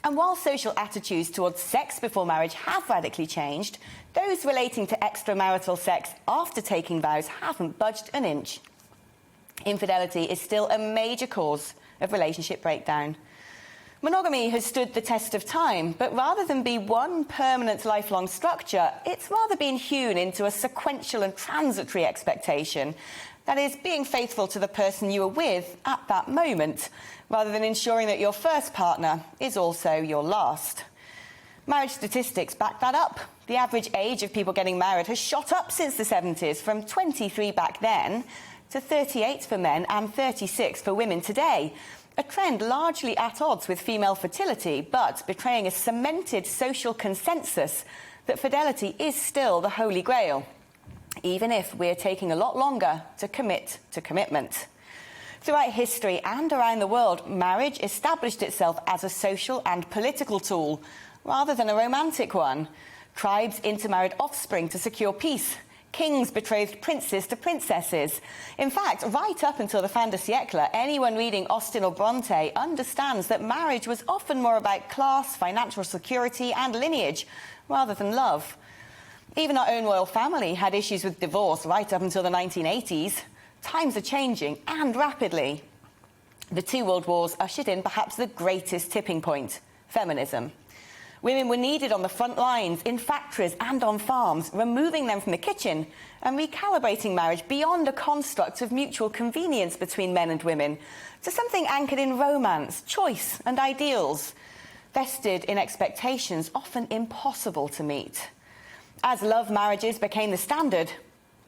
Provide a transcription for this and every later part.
And while social attitudes towards sex before marriage have radically changed, those relating to extramarital sex after taking vows haven't budged an inch. Infidelity is still a major cause of relationship breakdown. Monogamy has stood the test of time, but rather than be one permanent lifelong structure, it's rather been hewn into a sequential and transitory expectation. That is, being faithful to the person you are with at that moment, rather than ensuring that your first partner is also your last. Marriage statistics back that up. The average age of people getting married has shot up since the 70s, from 23 back then to 38 for men and 36 for women today. A trend largely at odds with female fertility, but betraying a cemented social consensus that fidelity is still the holy grail, even if we're taking a lot longer to commit to commitment. Throughout history and around the world, marriage established itself as a social and political tool, rather than a romantic one. Tribes intermarried offspring to secure peace. Kings betrothed princes to princesses. In fact, right up until the fin de siècle, anyone reading Austen or Bronte understands that marriage was often more about class, financial security and lineage, rather than love. Even our own royal family had issues with divorce right up until the 1980s. Times are changing, and rapidly. The two world wars ushered in perhaps the greatest tipping point: feminism. Women were needed on the front lines, in factories and on farms, removing them from the kitchen and recalibrating marriage beyond a construct of mutual convenience between men and women to something anchored in romance, choice and ideals, vested in expectations often impossible to meet. As love marriages became the standard,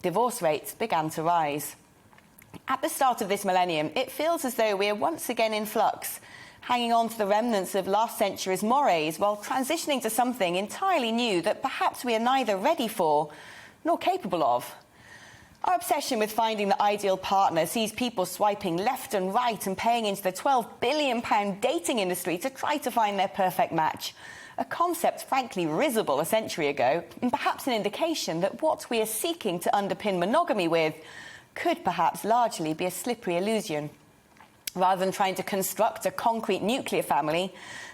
divorce rates began to rise. At the start of this millennium, it feels as though we are once again in flux, hanging on to the remnants of last century's mores while transitioning to something entirely new that perhaps we are neither ready for nor capable of. Our obsession with finding the ideal partner sees people swiping left and right and paying into the £12 billion dating industry to try to find their perfect match, a concept frankly risible a century ago, and perhaps an indication that what we are seeking to underpin monogamy with could perhaps largely be a slippery illusion. Rather than trying to construct a concrete nuclear family,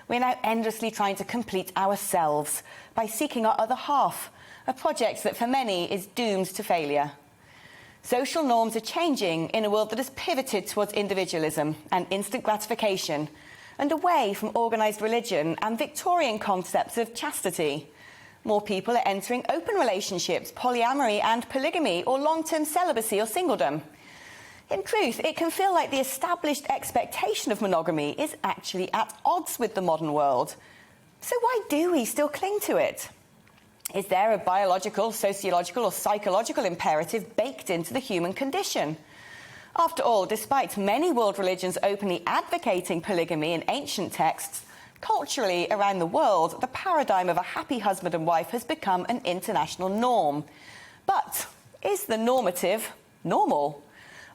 we're now endlessly trying to complete ourselves by seeking our other half, a project that for many is doomed to failure. Social norms are changing in a world that has pivoted towards individualism and instant gratification, and away from organised religion and Victorian concepts of chastity. More people are entering open relationships, polyamory and polygamy, or long-term celibacy or singledom. In truth, it can feel like the established expectation of monogamy is actually at odds with the modern world. So why do we still cling to it? Is there a biological, sociological or psychological imperative baked into the human condition? After all, despite many world religions openly advocating polygamy in ancient texts, culturally around the world, the paradigm of a happy husband and wife has become an international norm. But is the normative normal?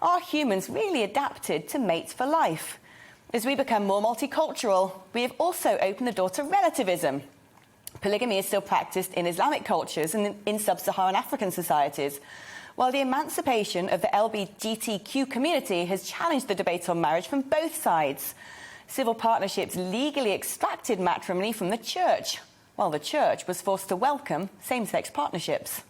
Are humans really adapted to mate for life? As we become more multicultural, we have also opened the door to relativism. Polygamy is still practiced in Islamic cultures and in sub-Saharan African societies, while the emancipation of the LGBTQ community has challenged the debate on marriage from both sides. Civil partnerships legally extracted matrimony from the church, while the church was forced to welcome same-sex partnerships.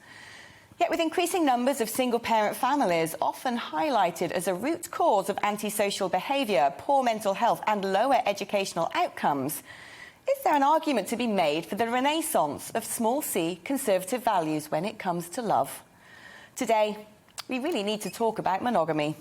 Yet with increasing numbers of single-parent families often highlighted as a root cause of antisocial behaviour, poor mental health and lower educational outcomes, is there an argument to be made for the renaissance of small-c conservative values when it comes to love? Today, we really need to talk about monogamy.